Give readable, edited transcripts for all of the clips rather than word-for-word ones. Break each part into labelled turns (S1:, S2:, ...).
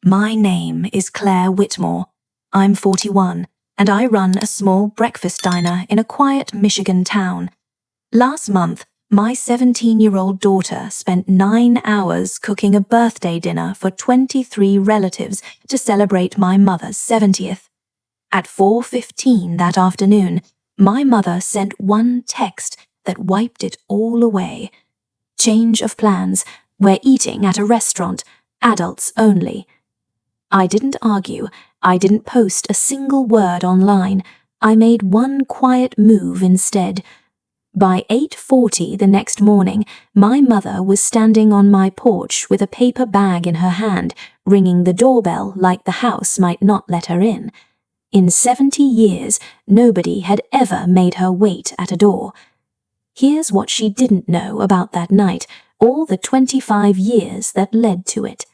S1: My name is Claire Whitmore. I'm 41, and I run a small breakfast diner in a quiet Michigan town. Last month, my 17-year-old daughter spent 9 hours cooking a birthday dinner for 23 relatives to celebrate my mother's 70th. At 4:15 that afternoon, my mother sent one text that wiped it all away. Change of plans. We're eating at a restaurant. Adults only. I didn't argue. I didn't post a single word online. I made one quiet move instead. By 8:40 the next morning, my mother was standing on my porch with a paper bag in her hand, ringing the doorbell like the house might not let her in. In 70 years, nobody had ever made her wait at a door. Here's what she didn't know about that night, all the 25 years that led to it.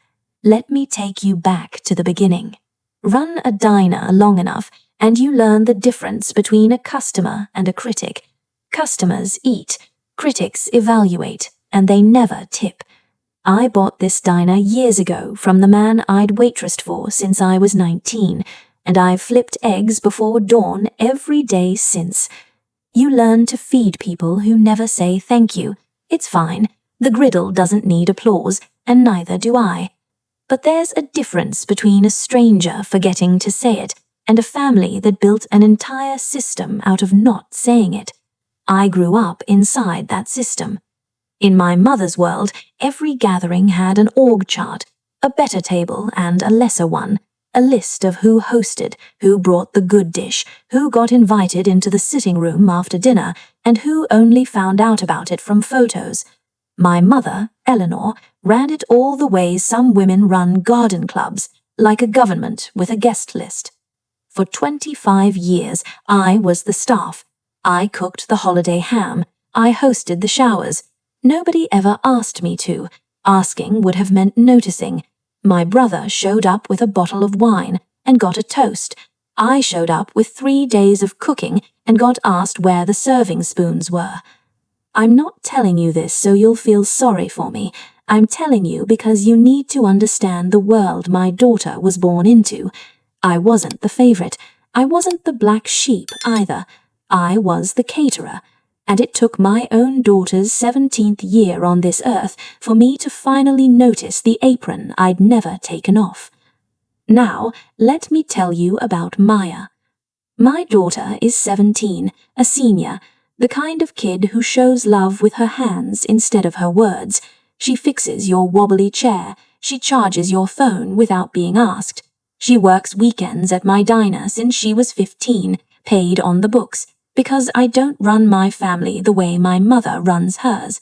S1: Let me take you back to the beginning. Run a diner long enough, and you learn the difference between a customer and a critic. Customers eat, critics evaluate, and they never tip. I bought this diner years ago from the man I'd waitressed for since I was 19, and I've flipped eggs before dawn every day since. You learn to feed people who never say thank you. It's fine. The griddle doesn't need applause, and neither do I. But there's a difference between a stranger forgetting to say it and a family that built an entire system out of not saying it. I grew up inside that system. In my mother's world, every gathering had an org chart, a better table and a lesser one, a list of who hosted, who brought the good dish, who got invited into the sitting room after dinner, and who only found out about it from photos. My mother, Eleanor, ran it all the way some women run garden clubs, like a government with a guest list. For 25 years, I was the staff. I cooked the holiday ham. I hosted the showers. Nobody ever asked me to. Asking would have meant noticing. My brother showed up with a bottle of wine and got a toast. I showed up with 3 days of cooking and got asked where the serving spoons were. I'm not telling you this so you'll feel sorry for me. I'm telling you because you need to understand the world my daughter was born into. I wasn't the favorite. I wasn't the black sheep either. I was the caterer. And it took my own daughter's 17th year on this earth for me to finally notice the apron I'd never taken off. Now, let me tell you about Maya. My daughter is 17, a senior, the kind of kid who shows love with her hands instead of her words. She fixes your wobbly chair. She charges your phone without being asked. She works weekends at my diner since she was 15, paid on the books, because I don't run my family the way my mother runs hers.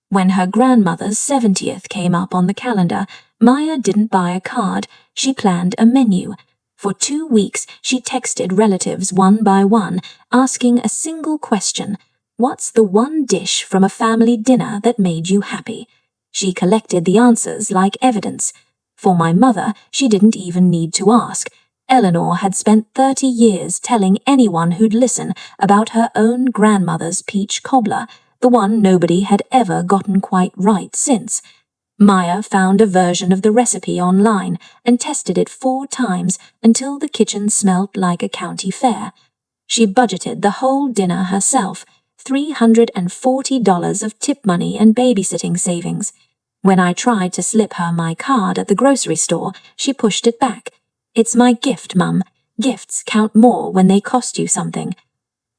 S1: When her grandmother's 70th came up on the calendar, Maya didn't buy a card. She planned a menu. For 2 weeks, she texted relatives one by one, asking a single question: what's the one dish from a family dinner that made you happy? She collected the answers like evidence. For my mother, she didn't even need to ask. Eleanor had spent 30 years telling anyone who'd listen about her own grandmother's peach cobbler, the one nobody had ever gotten quite right since. Maya found a version of the recipe online and tested it 4 times until the kitchen smelled like a county fair. She budgeted the whole dinner herself, $340 of tip money and babysitting savings. When I tried to slip her my card at the grocery store, she pushed it back. "It's my gift, Mum. Gifts count more when they cost you something."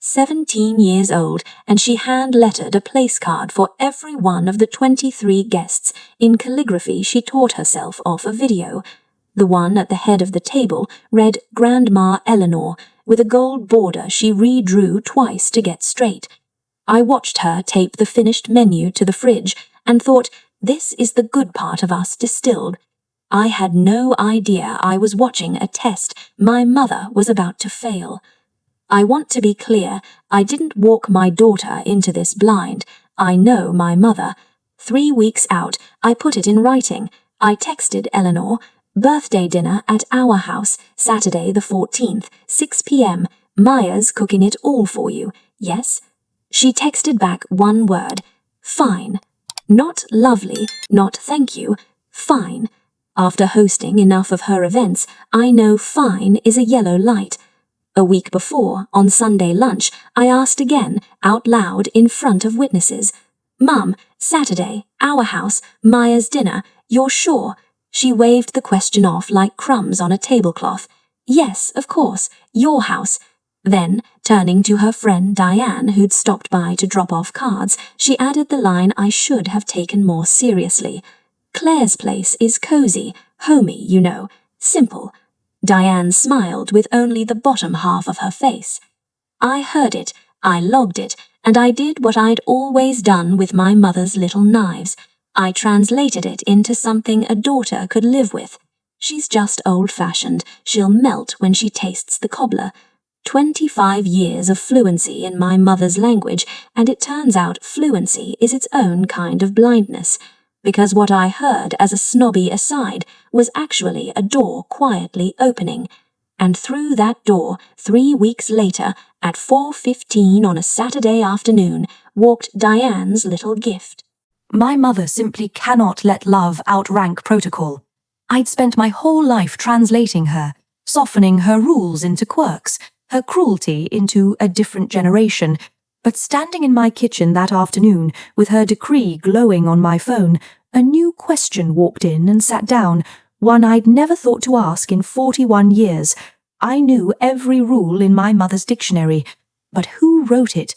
S1: 17 years old, and she hand-lettered a place card for every one of the 23 guests in calligraphy she taught herself off a video. The one at the head of the table read Grandma Eleanor, with a gold border she redrew twice to get straight. I watched her tape the finished menu to the fridge and thought, this is the good part of us distilled. I had no idea I was watching a test my mother was about to fail. I want to be clear, I didn't walk my daughter into this blind. I know my mother. 3 weeks out, I put it in writing. I texted Eleanor, "Birthday dinner at our house, Saturday the 14th, 6 p.m. Maya's cooking it all for you. Yes?" She texted back one word: "Fine." Not lovely, not thank you. Fine.
S2: After hosting enough of her events, I know fine is a yellow light. A week before, on Sunday lunch, I asked again, out loud in front of witnesses, "Mum, Saturday, our house, Maya's dinner, you're sure?" She waved the question off like crumbs on a tablecloth. "Yes, of course, your house." Then, turning to her friend Diane, who'd stopped by to drop off cards, she added the line I should have taken more seriously. "Claire's place is cozy, homey, you know, simple." Diane smiled with only the bottom half of her face. I heard it, I logged it, and I did what I'd always done with my mother's little knives. I translated it into something a daughter could live with. She's just old-fashioned. She'll melt when she tastes the cobbler. 25 years of fluency in my mother's language, and it turns out fluency is its own kind of blindness. Because what I heard as a snobby aside was actually a door quietly opening. And through that door, 3 weeks later, at 4:15 on a Saturday afternoon, walked Diane's little gift.
S1: My mother simply cannot let love outrank protocol. I'd spent my whole life translating her, softening her rules into quirks, her cruelty into a different generation. But standing in my kitchen that afternoon, with her decree glowing on my phone, a new question walked in and sat down, one I'd never thought to ask in 41 years. I knew every rule in my mother's dictionary, but who wrote it?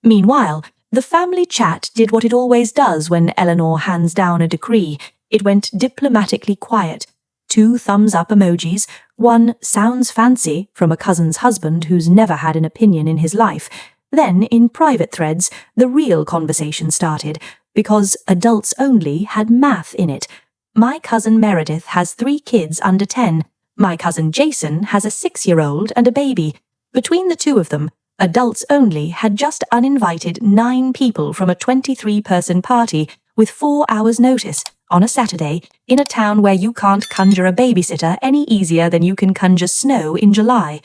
S1: Meanwhile, the family chat did what it always does when Eleanor hands down a decree. It went diplomatically quiet. 2 thumbs-up emojis, 1 "sounds fancy" from a cousin's husband who's never had an opinion in his life. Then, in private threads, the real conversation started, because adults only had math in it. My cousin Meredith has 3 kids under 10. My cousin Jason has a 6-year-old and a baby. Between the 2 of them, adults only had just uninvited 9 people from a 23-person party with 4 hours' notice on a Saturday in a town where you can't conjure a babysitter any easier than you can conjure snow in July.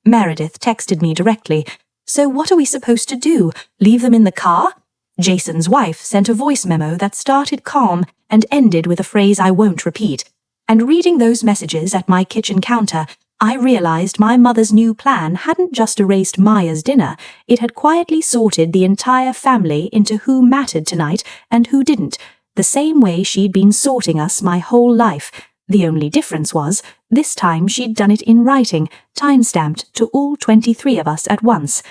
S1: Meredith texted me directly. "So what are we supposed to do? Leave them in the car?" Jason's wife sent a voice memo that started calm and ended with a phrase I won't repeat. And reading those messages at my kitchen counter, I realized my mother's new plan hadn't just erased Maya's dinner, it had quietly sorted the entire family into who mattered tonight and who didn't, the same way she'd been sorting us my whole life. The only difference was, this time she'd done it in writing, time-stamped to all 23 of us at once.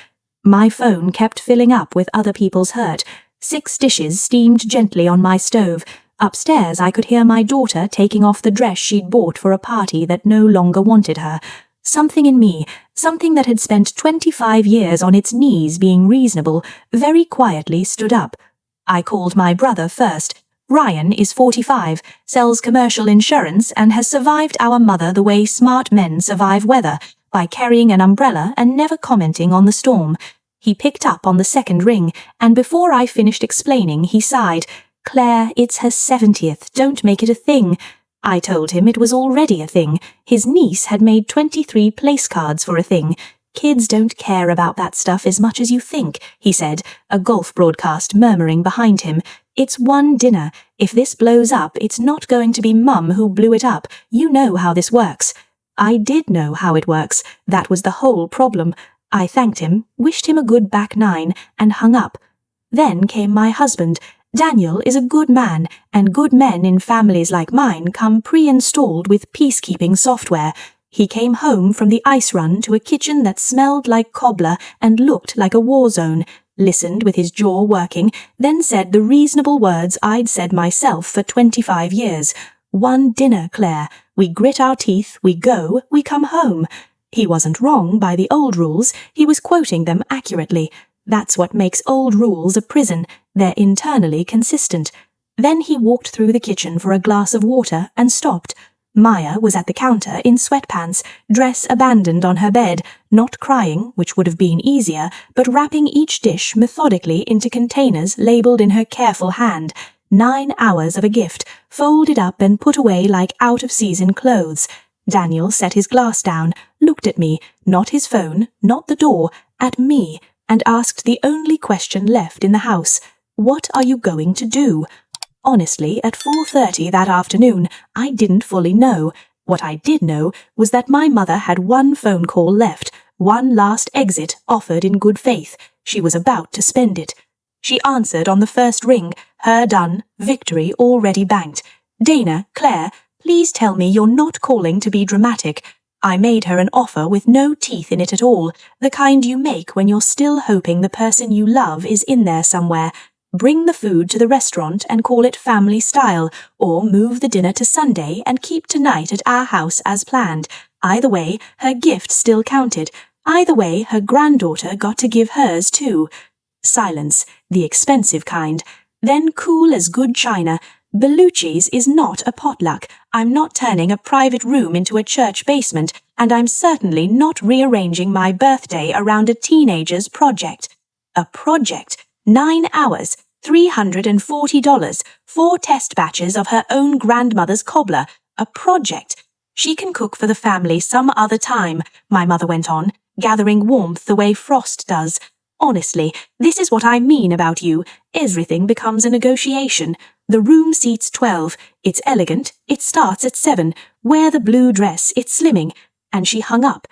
S1: My phone kept filling up with other people's hurt. 6 dishes steamed gently on my stove. Upstairs I could hear my daughter taking off the dress she'd bought for a party that no longer wanted her. Something in me, something that had spent 25 years on its knees being reasonable, very quietly stood up. I called my brother first. Ryan is 45, sells commercial insurance, and has survived our mother the way smart men survive weather, by carrying an umbrella and never commenting on the storm. He picked up on the second ring, and before I finished explaining, he sighed. "Claire, it's her 70th, don't make it a thing." I told him it was already a thing. His niece had made 23 place cards for a thing. "Kids don't care about that stuff as much as you think," he said, a golf broadcast murmuring behind him. "It's one dinner. If this blows up, it's not going to be Mum who blew it up. You know how this works." I did know how it works. That was the whole problem. I thanked him, wished him a good back 9, and hung up. Then came my husband. Daniel is a good man, and good men in families like mine come pre-installed with peacekeeping software. He came home from the ice run to a kitchen that smelled like cobbler and looked like a war zone, listened with his jaw working, then said the reasonable words I'd said myself for 25 years. "One dinner, Claire. We grit our teeth, we go, we come home." He wasn't wrong by the old rules, he was quoting them accurately. That's what makes old rules a prison. They're internally consistent. Then he walked through the kitchen for a glass of water and stopped. Maya was at the counter in sweatpants, dress abandoned on her bed, not crying, which would have been easier, but wrapping each dish methodically into containers labelled in her careful hand. 9 hours of a gift, folded up and put away like out-of-season clothes. Daniel set his glass down, looked at me, not his phone, not the door, at me, and asked the only question left in the house. "What are you going to do?" Honestly, at 4:30 that afternoon, I didn't fully know. What I did know was that my mother had one phone call left, one last exit offered in good faith. She was about to spend it. She answered on the first ring, her done, victory already banked. "Dana, Claire, please tell me you're not calling to be dramatic." I made her an offer with no teeth in it at all, the kind you make when you're still hoping the person you love is in there somewhere. Bring the food to the restaurant and call it family style, or move the dinner to Sunday and keep tonight at our house as planned. Either way, her gift still counted. Either way, her granddaughter got to give hers too. Silence, the expensive kind. Then cool as good china. Bellucci's is not a potluck. I'm not turning a private room into a church basement, and I'm certainly not rearranging my birthday around a teenager's project. A project? 9 hours, $340, 4 test batches of her own grandmother's cobbler. A project. She can cook for the family some other time, my mother went on, gathering warmth the way frost does. Honestly, this is what I mean about you. Everything becomes a negotiation. The room seats 12. It's elegant. It starts at 7. Wear the blue dress. It's slimming. And she hung up.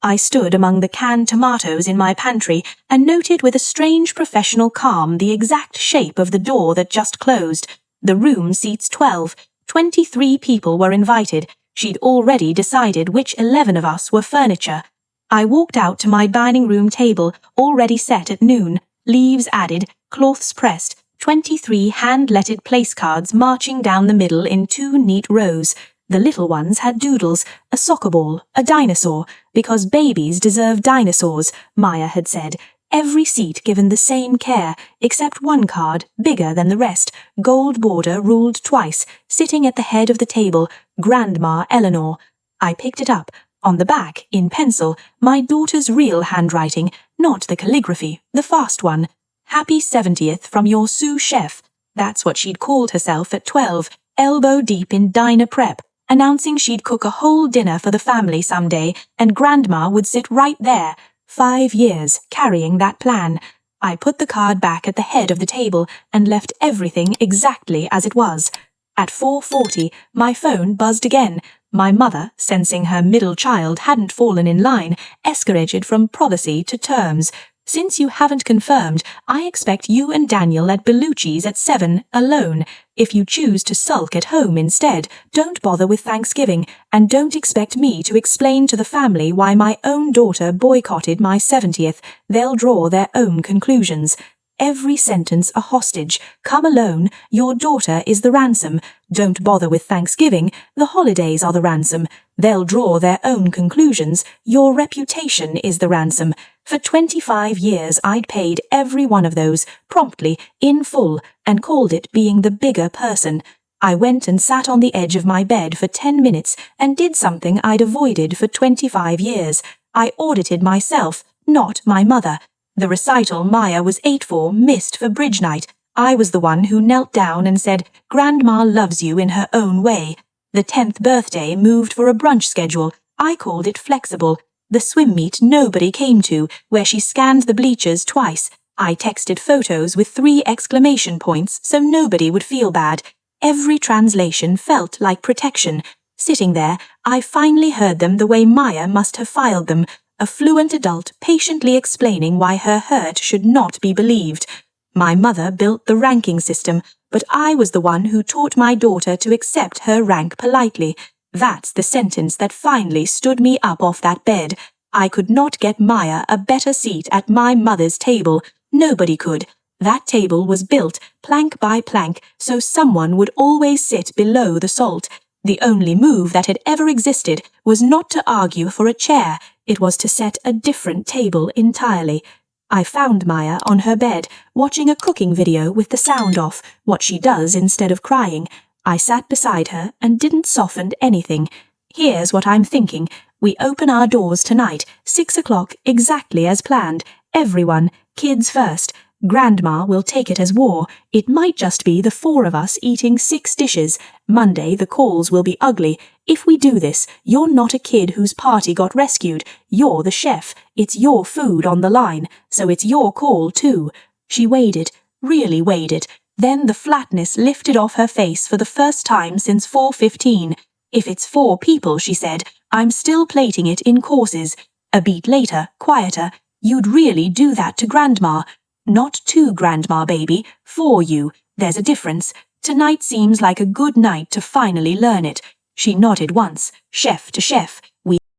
S1: I stood among the canned tomatoes in my pantry and noted with a strange professional calm the exact shape of the door that just closed. The room seats 12. 23 people were invited. She'd already decided which 11 of us were furniture. I walked out to my dining room table, already set at noon, leaves added, cloths pressed, 23 hand-lettered place cards marching down the middle in 2 neat rows. The little ones had doodles, a soccer ball, a dinosaur, because babies deserve dinosaurs, Maya had said. Every seat given the same care, except one card, bigger than the rest, gold border ruled twice, sitting at the head of the table, Grandma Eleanor. I picked it up. On the back, in pencil, my daughter's real handwriting, not the calligraphy, the fast one. "Happy 70th from your sous chef." That's what she'd called herself at 12, elbow deep in diner prep, announcing she'd cook a whole dinner for the family someday, and Grandma would sit right there. 5 years, carrying that plan. I put the card back at the head of the table and left everything exactly as it was. At 4:40, my phone buzzed again. My mother, sensing her middle child hadn't fallen in line, escalated from policy to terms. "Since you haven't confirmed, I expect you and Daniel at Bellucci's at 7, alone. If you choose to sulk at home instead, don't bother with Thanksgiving, and don't expect me to explain to the family why my own daughter boycotted my 70th. They'll draw their own conclusions. Every sentence a hostage. Come alone. Your daughter is the ransom. Don't bother with Thanksgiving. The holidays are the ransom. They'll draw their own conclusions. Your reputation is the ransom. For 25 years I'd paid every one of those, promptly, in full, and called it being the bigger person. I went and sat on the edge of my bed for 10 minutes and did something I'd avoided for 25 years. I audited myself, not my mother. The recital Maya was 8 for missed for bridge night. I was the one who knelt down and said, "Grandma loves you in her own way." The 10th birthday moved for a brunch schedule. I called it flexible. The swim meet nobody came to, where she scanned the bleachers twice. I texted photos with 3 exclamation points so nobody would feel bad. Every translation felt like protection. Sitting there, I finally heard them the way Maya must have filed them. A fluent adult patiently explaining why her hurt should not be believed. My mother built the ranking system, but I was the one who taught my daughter to accept her rank politely. That's the sentence that finally stood me up off that bed. I could not get Maya a better seat at my mother's table. Nobody could. That table was built, plank by plank, so someone would always sit below the salt. The only move that had ever existed was not to argue for a chair. It was to set a different table entirely. I found Maya on her bed, watching a cooking video with the sound off, what she does instead of crying. I sat beside her and didn't soften anything. Here's what I'm thinking. We open our doors tonight, 6 o'clock, exactly as planned. Everyone, kids first. Grandma will take it as war. It might just be the 4 of us eating 6 dishes. Monday the calls will be ugly. If we do this, you're not a kid whose party got rescued. You're the chef. It's your food on the line, so it's your call too. She weighed it, really weighed it.
S3: Then the flatness lifted off her face for the first time since 4:15. If it's 4 people, she said, I'm still plating it in courses. A beat later, quieter, you'd really do that to Grandma. Not to Grandma, baby, for you. There's a difference. Tonight seems like a good night to finally learn it. She nodded once, chef to chef.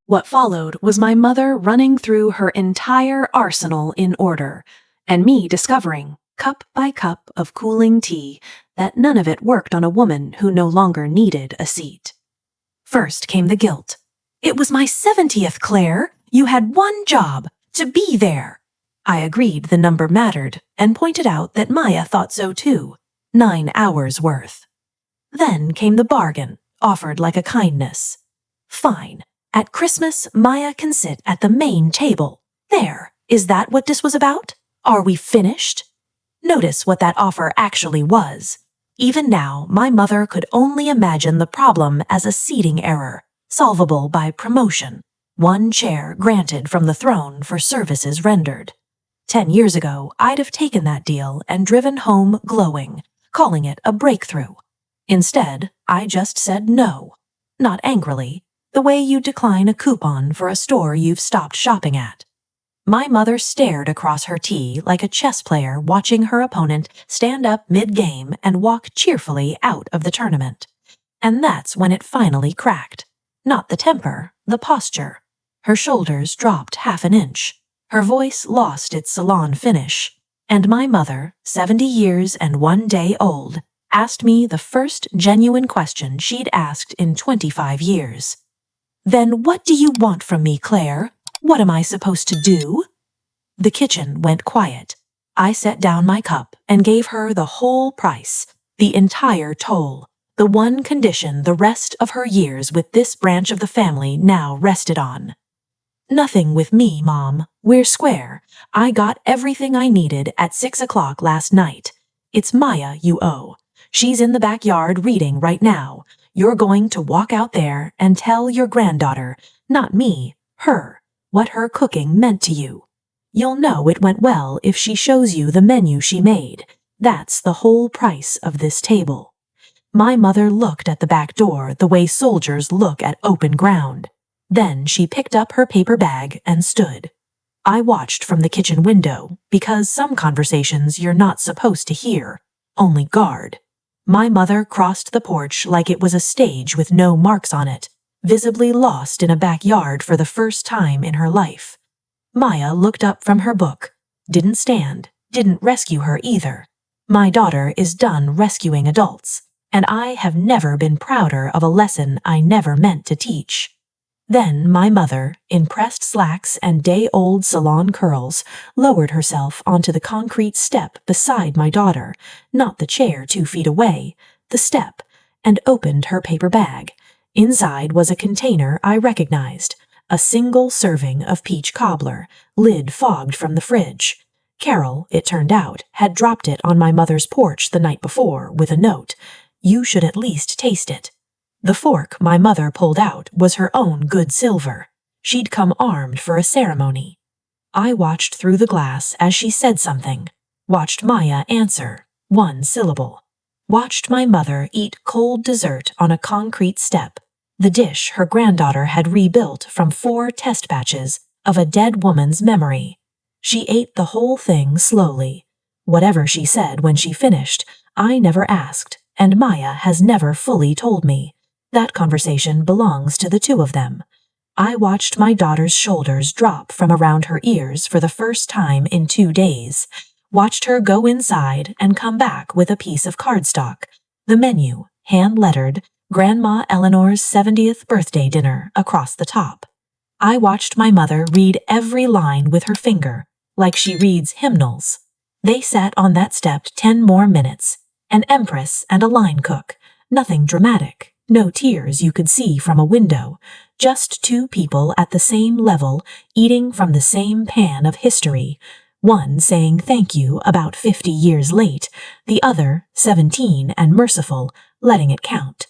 S3: What followed was my mother running through her entire arsenal in order, and me discovering, cup by cup of cooling tea, that none of it worked on a woman who no longer needed a seat. First came the guilt. It was my 70th, Claire. You had one job, to be there. I agreed the number mattered and pointed out that Maya thought so too. 9 hours worth. Then came the bargain, offered like a kindness. Fine. At Christmas, Maya can sit at the main table. There. Is that what this was about? Are we finished? Notice what that offer actually was. Even now, my mother could only imagine the problem as a seating error, solvable by promotion. 1 chair granted from the throne for services rendered. 10 years ago, I'd have taken that deal and driven home glowing, calling it a breakthrough. Instead, I just said no. Not angrily, the way you decline a coupon for a store you've stopped shopping at. My mother stared across her tea like a chess player watching her opponent stand up mid-game and walk cheerfully out of the tournament. And that's when it finally cracked. Not the temper, the posture. Her shoulders dropped half an inch. Her voice lost its salon finish. And my mother, 70 years and 1 day old, asked me the first genuine question she'd asked in 25 years. Then what do you want from me, Claire? What am I supposed to do? The kitchen went quiet. I set down my cup and gave her the whole price, the entire toll, the one condition the rest of her years with this branch of the family now rested on. Nothing with me, Mom. We're square. I got everything I needed at 6 o'clock last night. It's Maya you owe. She's in the backyard reading right now. You're going to walk out there and tell your granddaughter, not me, her, what her cooking meant to you. You'll know it went well if she shows you the menu she made. That's the whole price of this table. My mother looked at the back door the way soldiers look at open ground. Then she picked up her paper bag and stood. I watched from the kitchen window because some conversations you're not supposed to hear, only guard. My mother crossed the porch like it was a stage with no marks on it, visibly lost in a backyard for the first time in her life. Maya looked up from her book, didn't stand, didn't rescue her either. My daughter is done rescuing adults, and I have never been prouder of a lesson I never meant to teach. Then my mother, in pressed slacks and day-old salon curls, lowered herself onto the concrete step beside my daughter, not the chair 2 feet away, the step, and opened her paper bag. Inside was a container I recognized, a single serving of peach cobbler, lid fogged from the fridge. Carol, it turned out, had dropped it on my mother's porch the night before with a note. You should at least taste it. The fork my mother pulled out was her own good silver. She'd come armed for a ceremony. I watched through the glass as she said something, watched Maya answer, 1 syllable, watched my mother eat cold dessert on a concrete step, the dish her granddaughter had rebuilt from 4 test batches of a dead woman's memory. She ate the whole thing slowly. Whatever she said when she finished, I never asked, and Maya has never fully told me. That conversation belongs to the 2 of them. I watched my daughter's shoulders drop from around her ears for the first time in 2 days, watched her go inside and come back with a piece of cardstock, the menu, hand-lettered, Grandma Eleanor's 70th birthday dinner across the top. I watched my mother read every line with her finger, like she reads hymnals. They sat on that step 10 more minutes, an empress and a line cook, nothing dramatic. No tears you could see from a window, just 2 people at the same level eating from the same pan of history, one saying thank you about 50 years late, the other, 17 and merciful, letting it count.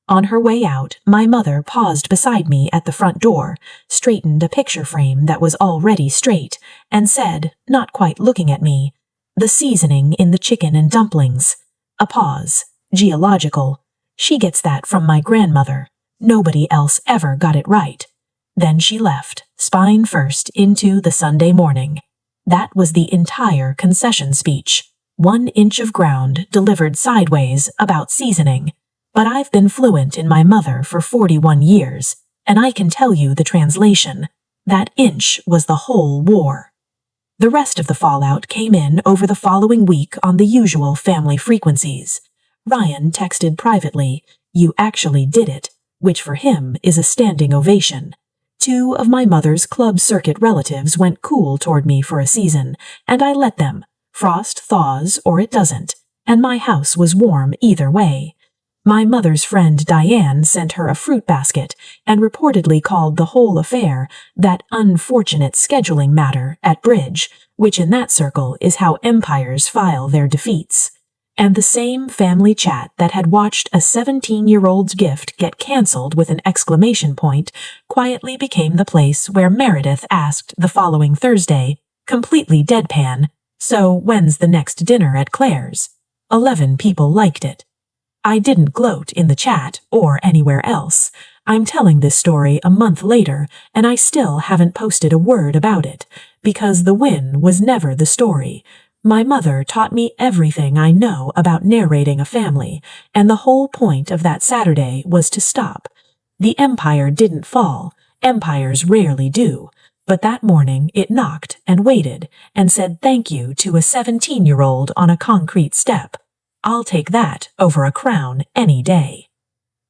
S3: On her way out, my mother paused beside me at the front door, straightened a picture frame that was already straight, and said, not quite looking at me, "The seasoning in the chicken and dumplings.
S4: A pause. Geological. She gets that from my grandmother. Nobody else ever got it right. Then she left, spine first, into the Sunday morning. That was the entire concession speech. 1 inch of ground delivered sideways about seasoning. But I've been fluent in my mother for 41 years, and I can tell you the translation. That inch was the whole war. The rest of the fallout came in over the following week on the usual family frequencies. Ryan texted privately, "You actually did it," which for him is a standing ovation. 2 of my mother's club circuit relatives went cool toward me for a season, and I let them. Frost thaws or it doesn't, and my house was warm either way. My mother's friend Diane sent her a fruit basket and reportedly called the whole affair that unfortunate scheduling matter at bridge, which in that circle is how empires file their defeats. And the same family chat that had watched a 17-year-old's gift get cancelled with an exclamation point quietly became the place where Meredith asked the following Thursday, completely deadpan, "So when's the next dinner at Claire's?" 11 people liked it. I didn't gloat in the chat or anywhere else. I'm telling this story a month later, and I still haven't posted a word about it, because the win was never the story. My mother taught me everything I know about narrating a family, and the whole point of that Saturday was to stop. The empire didn't fall. Empires rarely do. But that morning it knocked and waited and said thank you to a 17-year-old on a concrete step. I'll take that over a crown any day.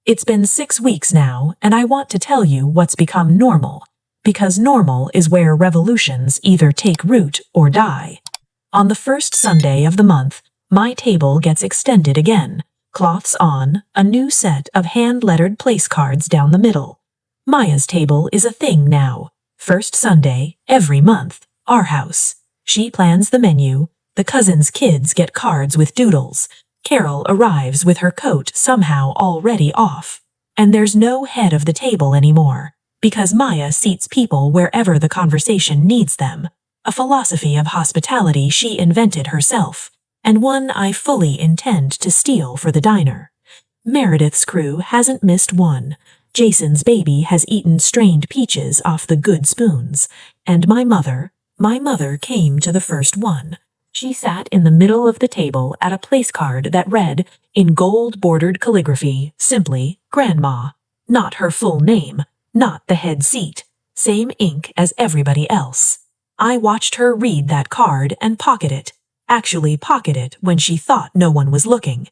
S4: It's been 6 weeks now, and I want to tell you what's become normal, because normal is where revolutions either take root or die. On the first Sunday of the month, my table gets extended again, cloths on, a new set of hand-lettered place cards down the middle. Maya's table is a thing now. First Sunday, every month, our house. She plans the menu, the cousins' kids get cards with doodles. Carol arrives with her coat somehow already off. And there's no head of the table anymore, because Maya seats people wherever the conversation needs them. A philosophy of hospitality she invented herself, and one I fully intend to steal for the diner. Meredith's crew hasn't missed one. Jason's baby has eaten strained peaches off the good spoons, and my mother came to the first one. She sat in the middle of the table at a place card that read, in gold-bordered calligraphy, simply, Grandma. Not her full name, not the head seat, same ink as everybody else. I watched her read that card and pocket it, actually pocket it when she thought no one was looking.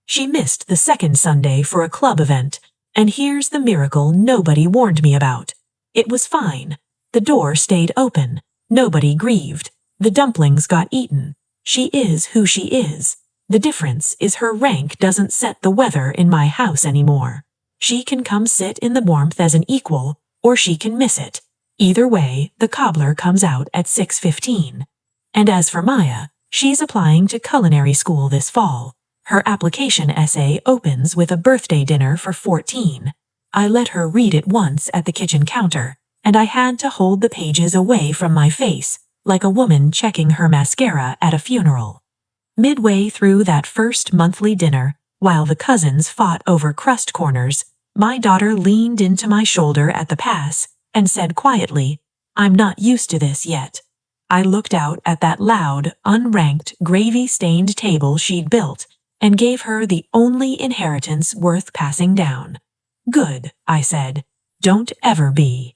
S4: She missed the second Sunday for a club event, and here's the miracle nobody warned me about. It was fine. The door stayed open. Nobody grieved. The dumplings got eaten. She is who she is. The difference is her rank doesn't set the weather in my house anymore. She can come sit in the warmth as an equal, or she can miss it. Either way, the cobbler comes out at 6:15. And as for Maya, she's applying to culinary school this fall. Her application essay opens with a birthday dinner for 14. I let her read it once at the kitchen counter, and I had to hold the pages away from my face, like a woman checking her mascara at a funeral. Midway through that first monthly dinner, while the cousins fought over crust corners, my daughter leaned into my shoulder at the pass and said quietly, "I'm not used to this yet." I looked out at that loud, unranked, gravy-stained table she'd built and gave her the only inheritance worth passing down. "Good," I said. "Don't ever be."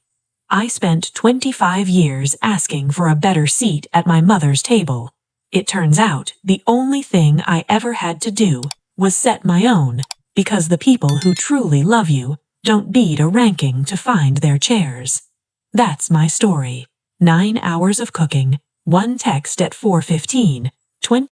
S4: I spent 25 years asking for a better seat at my mother's table. It turns out the only thing I ever had to do was set my own, because the people who truly love you don't beat a ranking to find their chairs. That's my story. 9 hours of cooking, 1 text at 4:15, 20